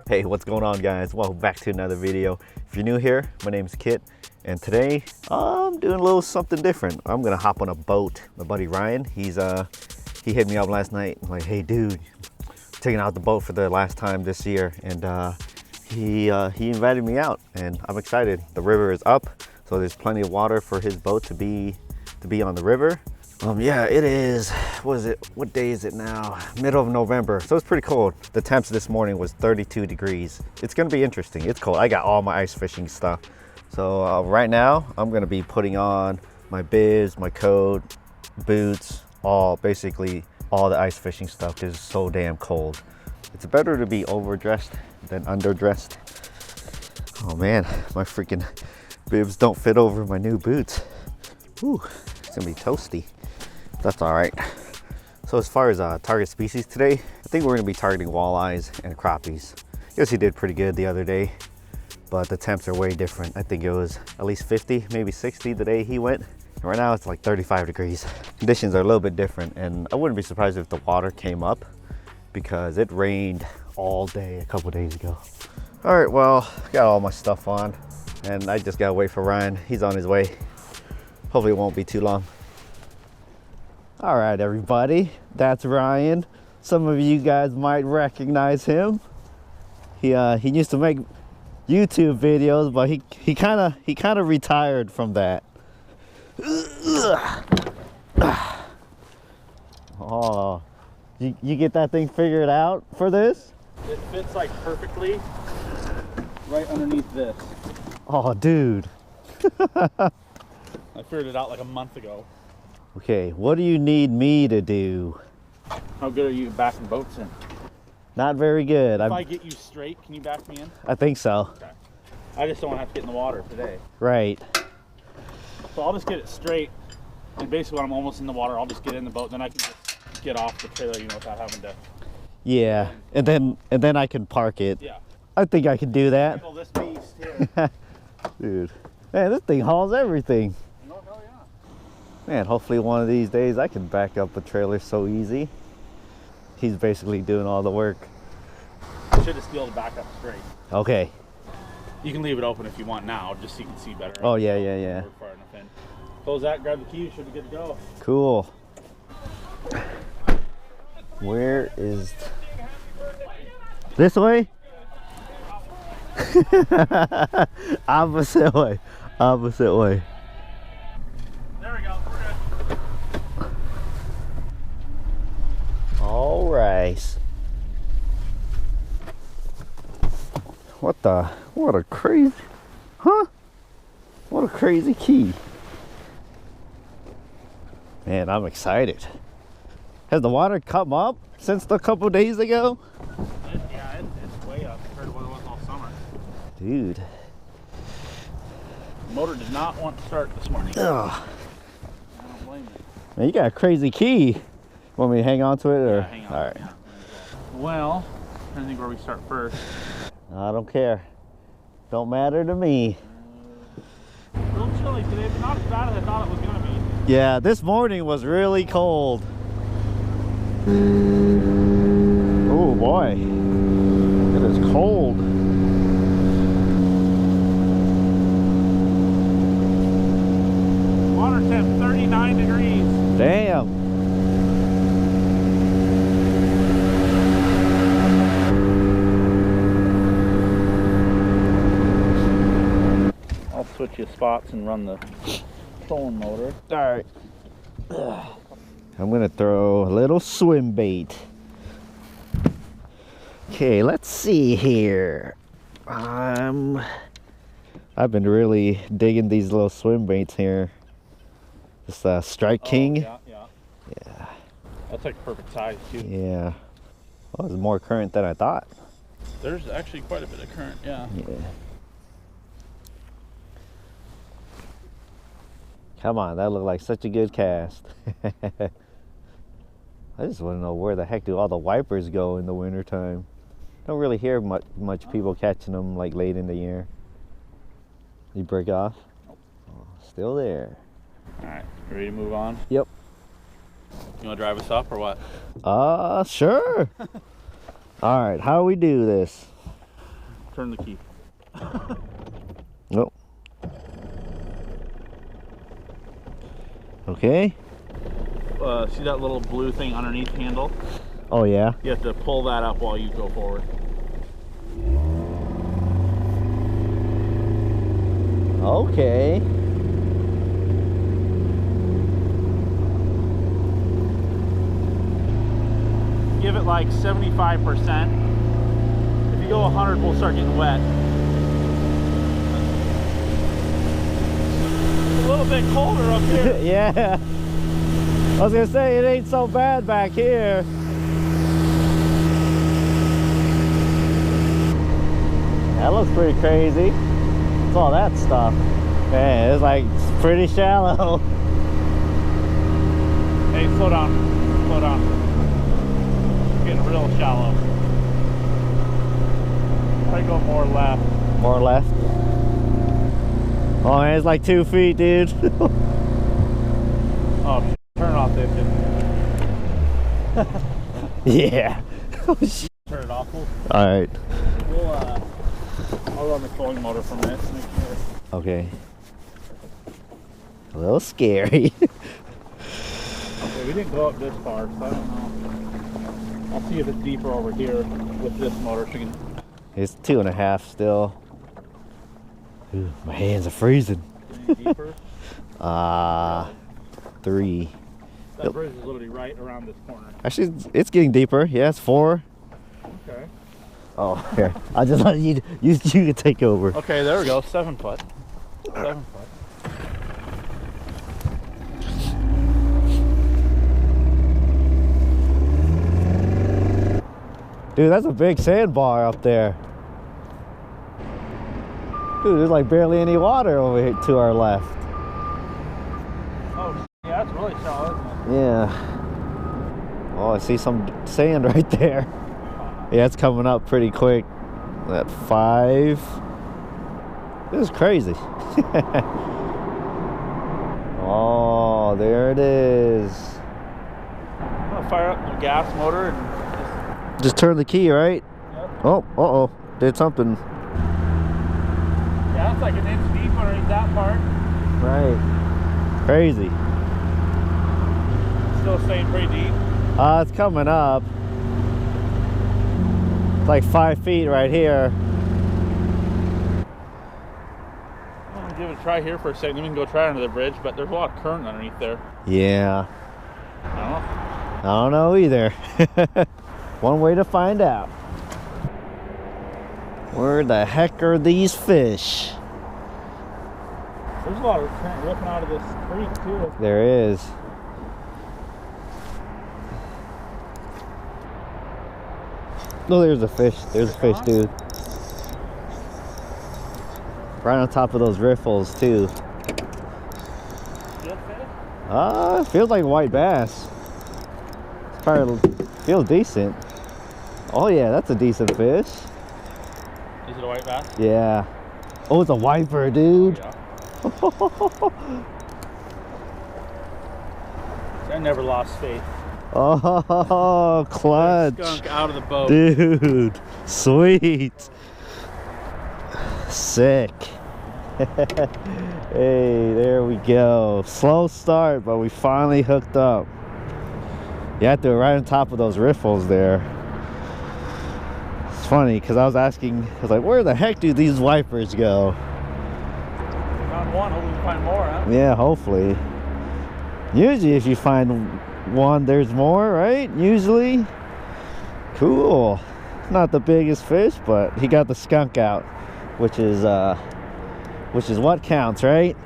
Hey, what's going on, guys? Welcome back to another video. If you're new here, my name is Kit, and today I'm doing a little something different. I'm gonna hop on a boat. My buddy Ryan, he hit me up last night, like, hey dude, taking out the boat for the last time this year, and he invited me out, and I'm excited. The river is up, so there's plenty of water for his boat to be on the river. Yeah, it is, what day is it now? Middle of November, so it's pretty cold. The temps this morning was 32 degrees. It's gonna be interesting, it's cold. I got all my ice fishing stuff. So right now, I'm gonna be putting on my bibs, my coat, boots, basically all the ice fishing stuff because it's so damn cold. It's better to be overdressed than underdressed. Oh man, my freaking bibs don't fit over my new boots. Whew, it's gonna be toasty. That's all right. So as far as target species today, I think we're gonna be targeting walleyes and crappies. Guess he did pretty good the other day, but the temps are way different. I think it was at least 50, maybe 60 the day he went. And right now it's like 35 degrees. Conditions are a little bit different, and I wouldn't be surprised if the water came up because it rained all day a couple days ago. All right, well, got all my stuff on, and I just gotta wait for Ryan. He's on his way. Hopefully it won't be too long. All right, everybody, that's Ryan. Some of you guys might recognize him. He used to make YouTube videos, but he kind of retired from that. Oh, you get that thing figured out for this? It fits like perfectly right underneath this. Oh, dude. I figured it out like a month ago. Okay, what do you need me to do? How good are you backing boats in? Not very good. If I get you straight, can you back me in? I think so. Okay. I just don't want to have to get in the water today. Right. So I'll just get it straight, and basically when I'm almost in the water, I'll just get in the boat, then I can just get off the trailer, you know, without having to. Yeah, and then I can park it. Yeah. I think I can do that. Handle this beast here. Dude, man, this thing hauls everything. No, hell yeah. Man, hopefully one of these days I can back up a trailer so easy. He's basically doing all the work. You should just be able to back up straight. Okay. You can leave it open if you want now, just so you can see better. Oh, yeah. Far enough in. Close that, grab the key, you should be good to go. Cool. Where is... This way? Opposite way. Opposite way. There we go, we're good. All right. What a crazy, huh? What a crazy key. Man, I'm excited. Has the water come up since a couple days ago? Yeah, it's way up compared to what it was all summer. Dude. The motor did not want to start this morning. Ugh. I don't blame it. Man, you got a crazy key. Want me to hang on to it? Or? Yeah, hang on. All right. Yeah. Well, I think where we start first. I don't care. Don't matter to me. A little chilly today, but not as bad as I thought it was going to be. Yeah, this morning was really cold. Oh boy, it is cold. Water temp 39 degrees. Damn. I'll switch you spots and run the trolling motor. All right. I'm gonna throw a little swim bait. Okay, let's see here. I've been really digging these little swim baits here. This KastKing. Oh, yeah. That's like perfect size too. Yeah. Well, it's more current than I thought. There's actually quite a bit of current, yeah. Come on, that looked like such a good cast. I just want to know where the heck do all the wipers go in the wintertime. Don't really hear much people catching them like late in the year. You break off? Oh, still there. Alright, ready to move on? Yep. You want to drive us up or what? Sure. All right, how do we do this? Turn the key. Nope. Okay. See that little blue thing underneath handle? Oh, yeah. You have to pull that up while you go forward. Okay. Give it like 75%. If you go 100, we'll start getting wet. It's a little bit colder up here. Yeah. I was gonna say, it ain't so bad back here. That looks pretty crazy. What's all that stuff? Man, it's like pretty shallow. Hey, slow down. Slow down. It's getting real shallow. Try to go more left. More left. Oh man, it's like 2 feet, dude. Oh, shit. Turn it off, Dave. Yeah. Oh, shit. Turn it off. All right. I'll run the trolling motor from this. Make sure. Okay. A little scary. Okay, we didn't go up this far, so I don't know. I'll see if it's deeper over here with this motor. So we can... It's 2.5 still. Ooh, my hands are freezing. Any deeper? 3. That bridge is literally right around this corner. Actually, it's getting deeper. Yeah, it's 4. Okay. Oh, here. I'll just let you can take over. Okay, there we go. 7 foot. 7 foot. Dude, that's a big sandbar up there. Dude, there's like barely any water over here to our left. Oh, yeah, that's really shallow, isn't it? Yeah. Oh, I see some sand right there. Yeah, it's coming up pretty quick. At 5. This is crazy. Oh, there it is. I'm gonna fire up the gas motor and Just turn the key, right? Yep. Oh, uh-oh. Did something. Yeah, it's like an inch deep underneath that part. Right. Crazy. Still staying pretty deep. It's coming up. It's like 5 feet right here. I'm gonna give it a try here for a second. Then we can go try under the bridge, but there's a lot of current underneath there. Yeah. I don't know. I don't know either. One way to find out. Where the heck are these fish? There's a lot of current ripping out of this creek too. There is. Oh, there's a fish. There's a fish, dude. Right on top of those riffles, too. Good fish? It feels like white bass. It's probably feels decent. Oh yeah, that's a decent fish. Is it a white bass? Yeah. Oh, it's a wiper, dude. Oh, yeah. I never lost faith. Oh, clutch. Skunk out of the boat. Dude, sweet. Sick. Hey, there we go. Slow start, but we finally hooked up. You have to right on top of those riffles there. It's funny because I was like, where the heck do these wipers go? Found one, hope we can find more, huh? Yeah, hopefully. Usually if you find one, there's more, right? Usually. Cool. Not the biggest fish, but he got the skunk out, which is what counts, right?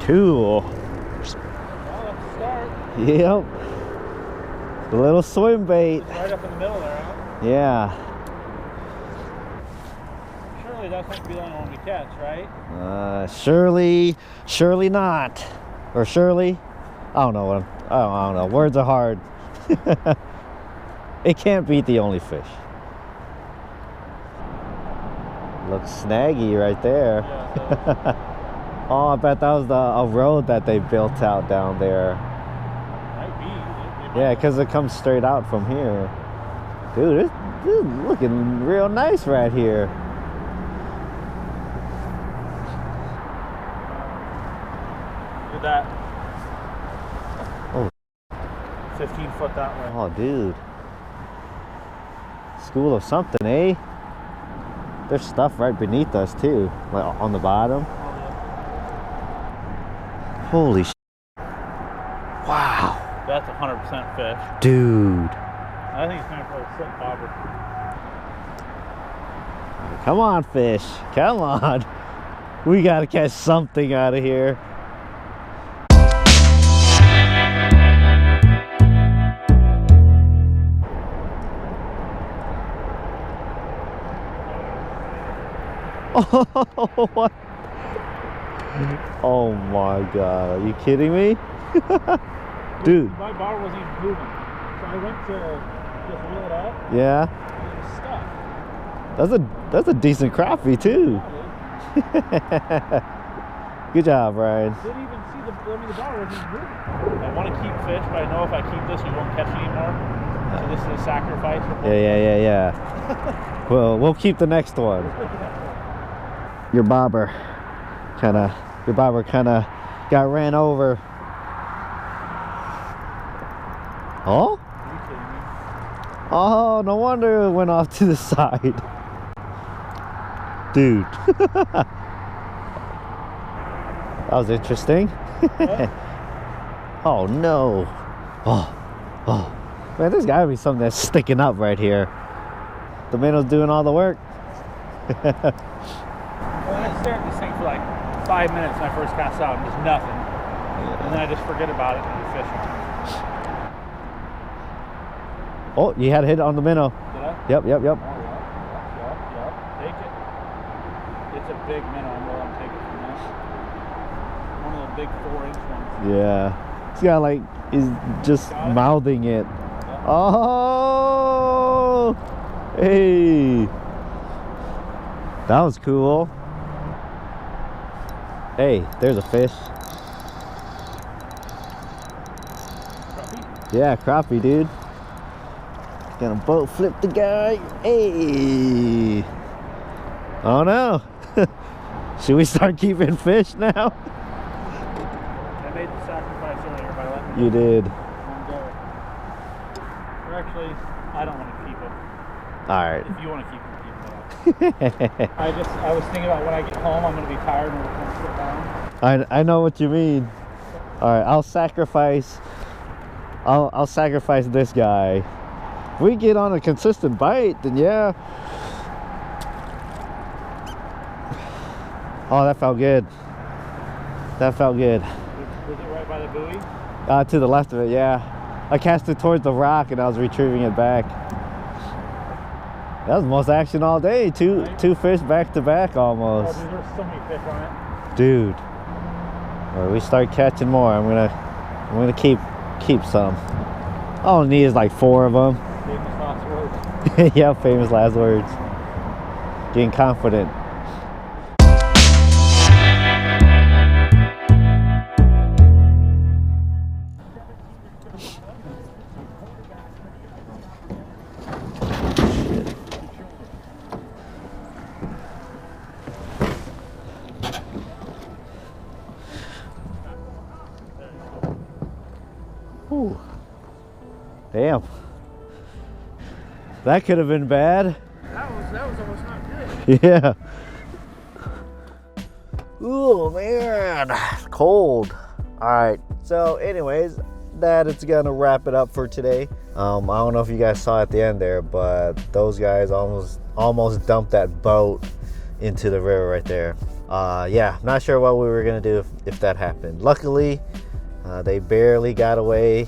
Cool. Well, let's start. Yep. The little swim bait. Right up in the middle there, huh? Yeah. Surely that's not be the only one we catch, right? Surely not. Or surely, I don't know. Words are hard. It can't beat the only fish. Looks snaggy right there. Yeah, Oh, I bet that was a road that they built out down there. might be. Yeah, because it comes straight out from here. Dude, it's looking real nice right here. Look at that. Oh. 15 foot that way. Oh, dude. School of something, eh? There's stuff right beneath us too, like on the bottom. Holy sh! Wow. That's 100% fish. Dude. I think it's time for a slick bobber. Come on, fish. Come on. We gotta catch something out of here. Oh, what? Oh my god, are you kidding me? Dude. My bar wasn't even moving. So I went to just reel it out. Yeah. And it was stuck. That's a decent crappie too. Good job, Ryan. Didn't even see the bar wasn't even moving. I want to keep fish, but I know if I keep this, we won't catch anymore. So this is a sacrifice. Yeah. Well, we'll keep the next one. Your bobber kind of got ran over. Oh? Are you kidding me? Oh, no wonder it went off to the side. Dude. That was interesting. Oh no. Oh. Man, there's gotta be something that's sticking up right here. The minnow's doing all the work. Well, I stare at this thing for like 5 minutes when I first cast out and just nothing. And then I just forget about it and I fish on it. Oh, you had a hit on the minnow. Did I? Yep. Oh, yeah. Take it. It's a big minnow. I'm willing to take it from this. One of the big 4-inch ones. Yeah. This guy like is just mouthing it. Yeah. Oh, hey. That was cool. Hey, there's a fish. Crappie? Yeah, crappie, dude. Gonna boat flip the guy. Hey. Oh no. Should we start keeping fish now? I made the sacrifice earlier by letting You did. one go. Or actually, I don't want to keep it. Alright. If you want to keep it, keep it. I was thinking about when I get home, I'm going to be tired and we're going to sit down. I know what you mean. Alright, I'll sacrifice this guy. If we get on a consistent bite, then yeah. Oh, that felt good. That felt good. Was it right by the buoy? To the left of it, yeah. I cast it towards the rock and I was retrieving it back. That was the most action all day. Two fish back to back almost. Oh, dude, there's so many fish on it. Dude. When we start catching more, I'm gonna keep some. All I need is like 4 of them. Famous last words. Yeah, famous last words. Getting confident. Ooh. Damn. That could have been bad. That was almost not good. Yeah. Oh man, cold. All right. So, anyways, that is gonna wrap it up for today. I don't know if you guys saw at the end there, but those guys almost dumped that boat into the river right there. Yeah, not sure what we were gonna do if that happened. Luckily, they barely got away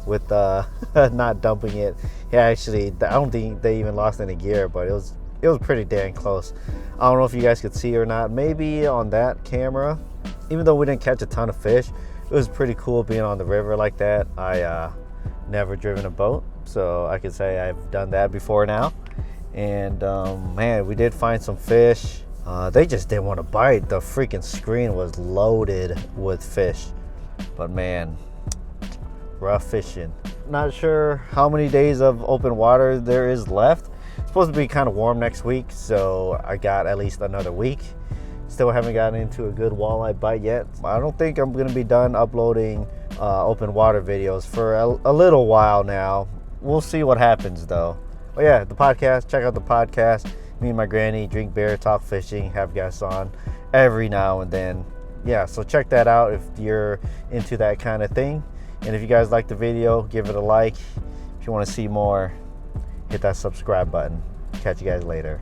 with not dumping it. Yeah, actually, I don't think they even lost any gear, but it was pretty dang close. I don't know if you guys could see or not. Maybe on that camera, even though we didn't catch a ton of fish, it was pretty cool being on the river like that. I never driven a boat, so I could say I've done that before now. And man, we did find some fish. They just didn't want to bite. The freaking screen was loaded with fish. But man, rough fishing. Not sure how many days of open water there is left. It's supposed to be kind of warm next week, so I got at least another week. Still haven't gotten into a good walleye bite yet. I don't think I'm gonna be done uploading open water videos for a little while now. We'll see what happens though. But yeah, the podcast, check out the podcast. Me and my granny drink beer, talk fishing, have guests on every now and then. Yeah, so check that out if you're into that kind of thing. And if you guys like the video, give it a like. If you want to see more, hit that subscribe button. Catch you guys later.